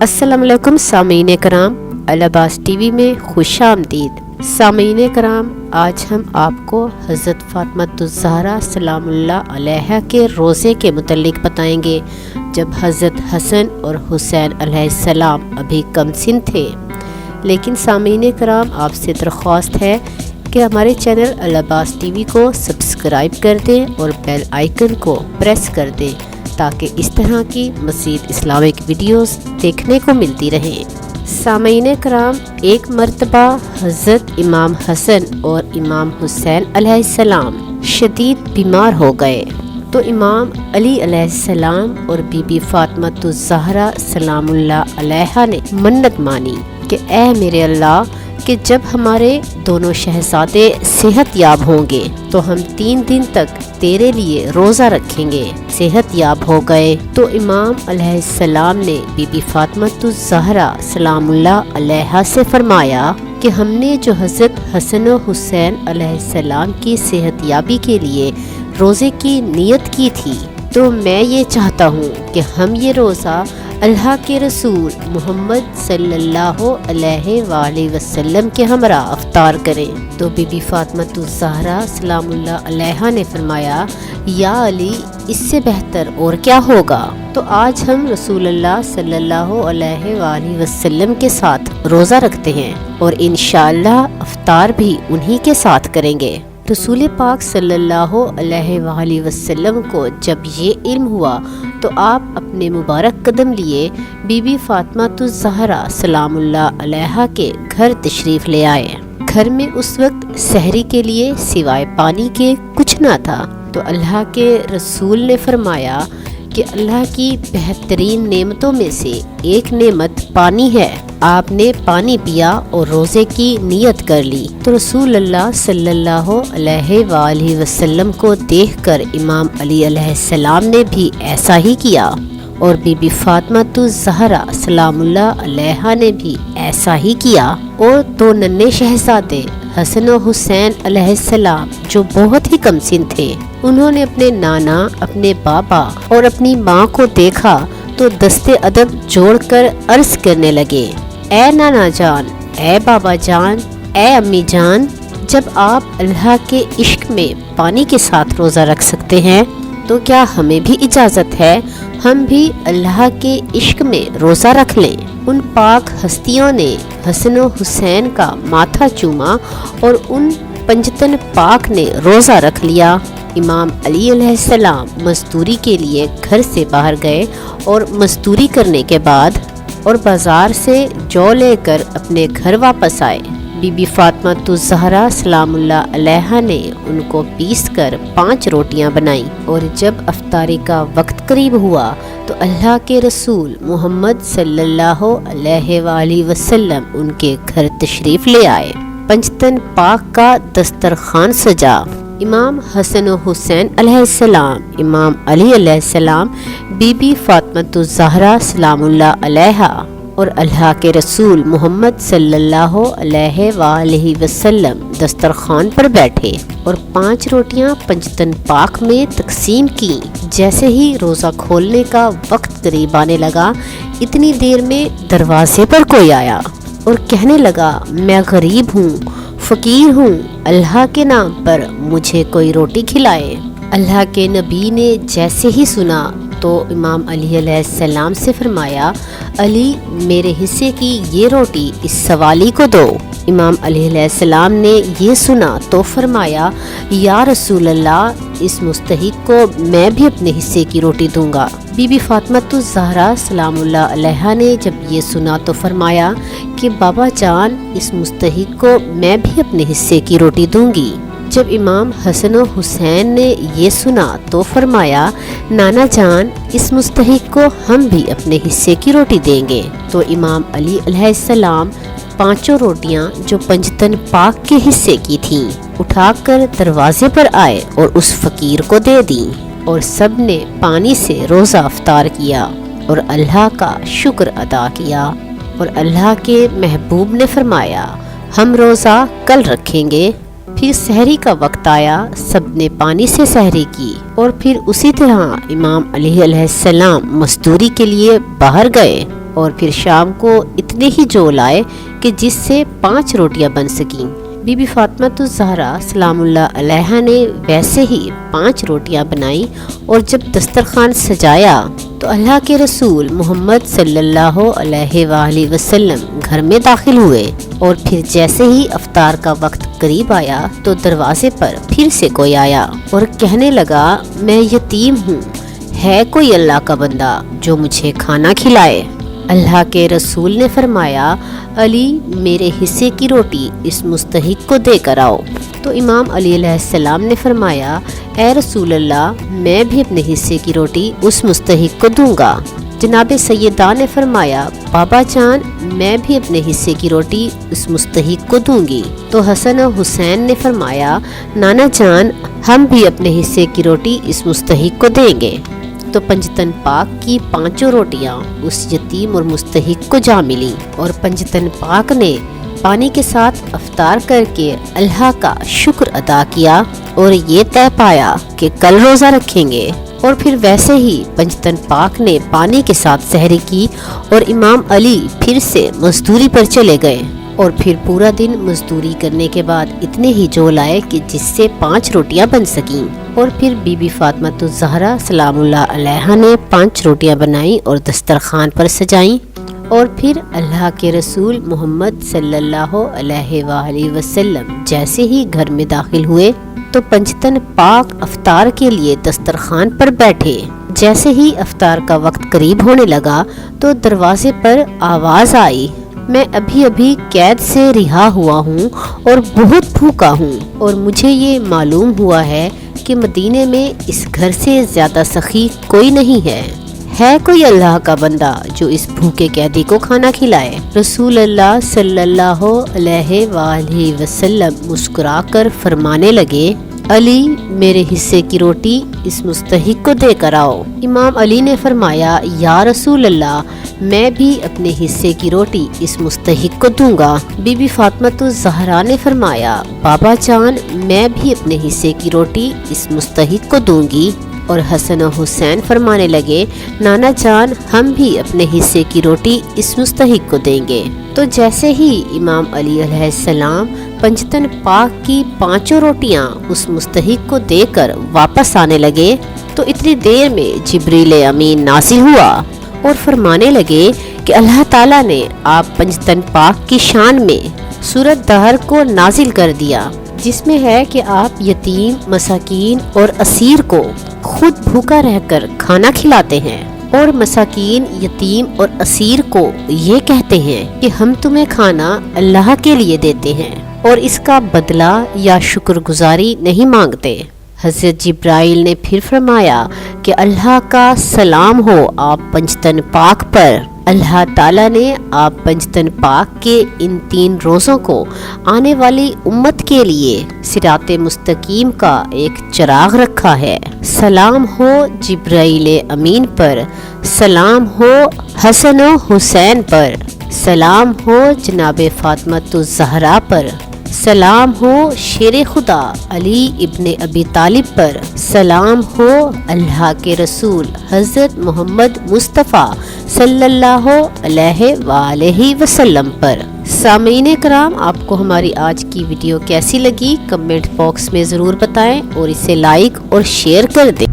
السلام علیکم سامعین کرام، العباس ٹی وی میں خوش آمدید۔ سامعین کرام، آج ہم آپ کو حضرت فاطمہ الزہرا سلام اللہ علیہا کے روزے کے متعلق بتائیں گے، جب حضرت حسن اور حسین علیہ السلام ابھی کم سن تھے۔ لیکن سامعین کرام، آپ سے درخواست ہے کہ ہمارے چینل العباس ٹی وی کو سبسکرائب کر دیں اور بیل آئیکن کو پریس کر دیں تاکہ اس طرح کی مزید اسلامک ویڈیوز دیکھنے کو ملتی رہیں۔ سامعین کرام، ایک مرتبہ حضرت امام حسن اور امام حسین علیہ السلام شدید بیمار ہو گئے، تو امام علی علیہ السلام اور بی بی فاطمہ الزہرا سلام اللہ علیہا نے منت مانی کہ اے میرے اللہ، کہ جب ہمارے دونوں شہزادے صحت یاب ہوں گے تو ہم 3 دن تک تیرے لیے روزہ رکھیں گے۔ صحت یاب ہو گئے تو امام علیہ السلام نے بی بی فاطمہ الزہرا سلام اللہ علیہا سے فرمایا کہ ہم نے جو حضرت حسن و حسین علیہ السلام کی صحت یابی کے لیے روزے کی نیت کی تھی، تو میں یہ چاہتا ہوں کہ ہم یہ روزہ اللہ کے رسول محمد صلی اللہ علیہ وآلہ وسلم کے ہمراہ افطار کریں۔ تو بی بی فاطمہ الزہرا سلام اللہ علیہا نے فرمایا، یا علی، اس سے بہتر اور کیا ہوگا؟ تو آج ہم رسول اللہ صلی اللہ علیہ وآلہ وسلم کے ساتھ روزہ رکھتے ہیں اور انشاءاللہ افطار بھی انہی کے ساتھ کریں گے۔ رسول پاک صلی اللہ علیہ وآلہ وسلم کو جب یہ علم ہوا تو آپ اپنے مبارک قدم لیے بی بی فاطمہ الزہرا سلام اللہ علیہا کے گھر تشریف لے آئے۔ گھر میں اس وقت سحری کے لیے سوائے پانی کے کچھ نہ تھا، تو اللہ کے رسول نے فرمایا کہ اللہ کی بہترین نعمتوں میں سے ایک نعمت پانی ہے۔ آپ نے پانی پیا اور روزے کی نیت کر لی، تو رسول اللہ صلی اللہ علیہ وآلہ وسلم کو دیکھ کر امام علی علیہ السلام نے بھی ایسا ہی کیا، اور بی بی فاطمہ الزہرا سلام اللہ علیہا نے بھی ایسا ہی کیا، اور 2 ننھے شہزادے حسن و حسین علیہ السلام جو بہت ہی کم سن تھے، انہوں نے اپنے نانا، اپنے بابا اور اپنی ماں کو دیکھا تو دستے ادب جوڑ کر عرض کرنے لگے، اے نانا جان، اے بابا جان، اے امی جان، جب آپ اللہ کے عشق میں پانی کے ساتھ روزہ رکھ سکتے ہیں تو کیا ہمیں بھی اجازت ہے ہم بھی اللہ کے عشق میں روزہ رکھ لیں؟ ان پاک ہستیوں نے حسن و حسین کا ماتھا چوما اور ان پنجتن پاک نے روزہ رکھ لیا۔ امام علی علیہ السلام مزدوری کے لیے گھر سے باہر گئے اور مزدوری کرنے کے بعد اور بازار سے جو لے کر اپنے گھر واپس آئے۔ بی بی فاطمہ الزہرا سلام اللہ علیہا نے ان کو پیس کر 5 روٹیاں بنائیں، اور جب افطاری کا وقت قریب ہوا تو اللہ کے رسول محمد صلی اللہ علیہ وآلہ وسلم ان کے گھر تشریف لے آئے۔ پنجتن پاک کا دسترخوان سجا۔ امام حسن و حسین علیہ السلام، امام علی علیہ السلام، بی بی فاطمہ الزہرا سلام اللہ علیہا اور اللہ کے رسول محمد صلی اللہ علیہ وآلہ وسلم دسترخوان پر بیٹھے اور 5 روٹیاں پنجتن پاک میں تقسیم کی۔ جیسے ہی روزہ کھولنے کا وقت قریب آنے لگا، اتنی دیر میں دروازے پر کوئی آیا اور کہنے لگا، میں غریب ہوں، فقیر ہوں، اللہ کے نام پر مجھے کوئی روٹی کھلائے۔ اللہ کے نبی نے جیسے ہی سنا تو امام علی علیہ السلام سے فرمایا، علی، میرے حصے کی یہ روٹی اس سوالی کو دو۔ امام علی علیہ السلام نے یہ سنا تو فرمایا، یا رسول اللہ، اس مستحق کو میں بھی اپنے حصے کی روٹی دوں گا۔ بی بی فاطمہ الزہرا سلام اللہ علیہا نے جب یہ سنا تو فرمایا کہ بابا جان، اس مستحق کو میں بھی اپنے حصے کی روٹی دوں گی۔ جب امام حسن و حسین نے یہ سنا تو فرمایا، نانا جان، اس مستحق کو ہم بھی اپنے حصے کی روٹی دیں گے۔ تو امام علی علیہ السلام 5 روٹیاں جو پنجتن پاک کے حصے کی تھیں اٹھا کر دروازے پر آئے اور اس فقیر کو دے دیں، اور سب نے پانی سے روزہ افطار کیا اور اللہ کا شکر ادا کیا، اور اللہ کے محبوب نے فرمایا، ہم روزہ کل رکھیں گے۔ پھر سحری کا وقت آیا، سب نے پانی سے سحری کی، اور پھر اسی طرح امام علی علیہ السلام مزدوری کے لیے باہر گئے۔ اور پھر شام کو اتنے ہی جو لائے کہ جس سے 5 روٹیاں بن سکیں۔ بی بی فاطمہ الزہرا سلام اللہ علیہا نے ویسے ہی 5 روٹیاں بنائیں، اور جب دسترخوان سجایا تو اللہ کے رسول محمد صلی اللہ علیہ وآلہ وسلم گھر میں داخل ہوئے، اور پھر جیسے ہی افطار کا وقت قریب آیا تو دروازے پر پھر سے کوئی آیا اور کہنے لگا، میں یتیم ہوں، ہے کوئی اللہ کا بندہ جو مجھے کھانا کھلائے؟ اللہ کے رسول نے فرمایا، علی میرے حصے کی روٹی اس مستحق کو دے کر آؤ۔ تو امام علی علیہ السلام نے فرمایا، اے رسول اللہ، میں بھی اپنے حصے کی روٹی اس مستحق کو دوں گا۔ جناب سیدہ نے فرمایا، بابا جان میں بھی اپنے حصے کی روٹی اس مستحق کو دوں گی۔ تو حسن و حسین نے فرمایا، نانا جان ہم بھی اپنے حصے کی روٹی اس مستحق کو دیں گے۔ تو پنجتن پاک کی 5 روٹیاں اس یتیم اور مستحق کو جا ملی، اور پنجتن پاک نے پانی کے ساتھ افطار کر کے اللہ کا شکر ادا کیا اور یہ طے پایا کہ کل روزہ رکھیں گے۔ اور پھر ویسے ہی پنجتن پاک نے پانی کے ساتھ سحری کی، اور امام علی پھر سے مزدوری پر چلے گئے، اور پھر پورا دن مزدوری کرنے کے بعد اتنے ہی جو لائے کہ جس سے 5 روٹیاں بن سکیں۔ اور پھر بی بی فاطمہ الزہرا سلام اللہ علیہا نے 5 روٹیاں بنائیں اور دسترخوان پر سجائیں، اور پھر اللہ کے رسول محمد صلی اللہ علیہ وآلہ وسلم جیسے ہی گھر میں داخل ہوئے تو پنجتن پاک افطار کے لیے دسترخوان پر بیٹھے۔ جیسے ہی افطار کا وقت قریب ہونے لگا تو دروازے پر آواز آئی، میں ابھی ابھی قید سے رہا ہوا ہوں اور بہت بھوکا ہوں، اور مجھے یہ معلوم ہوا ہے کہ مدینے میں اس گھر سے زیادہ سخی کوئی نہیں ہے کوئی اللہ کا بندہ جو اس بھوکے قیدی کو کھانا کھلائے؟ رسول اللہ صلی اللہ علیہ وآلہ وسلم مسکرا کر فرمانے لگے، علی میرے حصے کی روٹی اس مستحق کو دے کر آؤ۔ امام علی نے فرمایا، یا رسول اللہ میں بھی اپنے حصے کی روٹی اس مستحق کو دوں گا۔ بی بی فاطمہ الزہرا نے فرمایا، بابا جان میں بھی اپنے حصے کی روٹی اس مستحق کو دوں گی۔ اور حسن و حسین فرمانے لگے، نانا جان ہم بھی اپنے حصے کی روٹی اس مستحق کو دیں گے۔ تو جیسے ہی امام علی علیہ السلام پنجتن پاک کی 5 روٹیاں اس مستحق کو دے کر واپس آنے لگے تو اتنی دیر میں جبریل امین نازل ہوا اور فرمانے لگے کہ اللہ تعالیٰ نے آپ پنجتن پاک کی شان میں سورۃ دہر کو نازل کر دیا، جس میں ہے کہ آپ یتیم، مساکین اور اسیر کو خود بھوکا رہ کر کھانا کھلاتے ہیں، اور مساکین، یتیم اور اسیر کو یہ کہتے ہیں کہ ہم تمہیں کھانا اللہ کے لیے دیتے ہیں اور اس کا بدلہ یا شکر گزاری نہیں مانگتے۔ حضرت جبرائیل نے پھر فرمایا کہ اللہ کا سلام ہو آپ پنجتن پاک پر، اللہ تعالیٰ نے آپ پنجتن پاک کے ان 3 روزوں کو آنے والی امت کے لیے صراط مستقیم کا ایک چراغ رکھا ہے۔ سلام ہو جبرائیل امین پر، سلام ہو حسن و حسین پر، سلام ہو جناب فاطمہ الزہرا پر، سلام ہو شیر خدا علی ابن ابی طالب پر، سلام ہو اللہ کے رسول حضرت محمد مصطفیٰ صلی اللہ علیہ وآلہ وسلم پر۔ سامعین کرام، آپ کو ہماری آج کی ویڈیو کیسی لگی کمنٹ باکس میں ضرور بتائیں اور اسے لائک اور شیئر کر دیں۔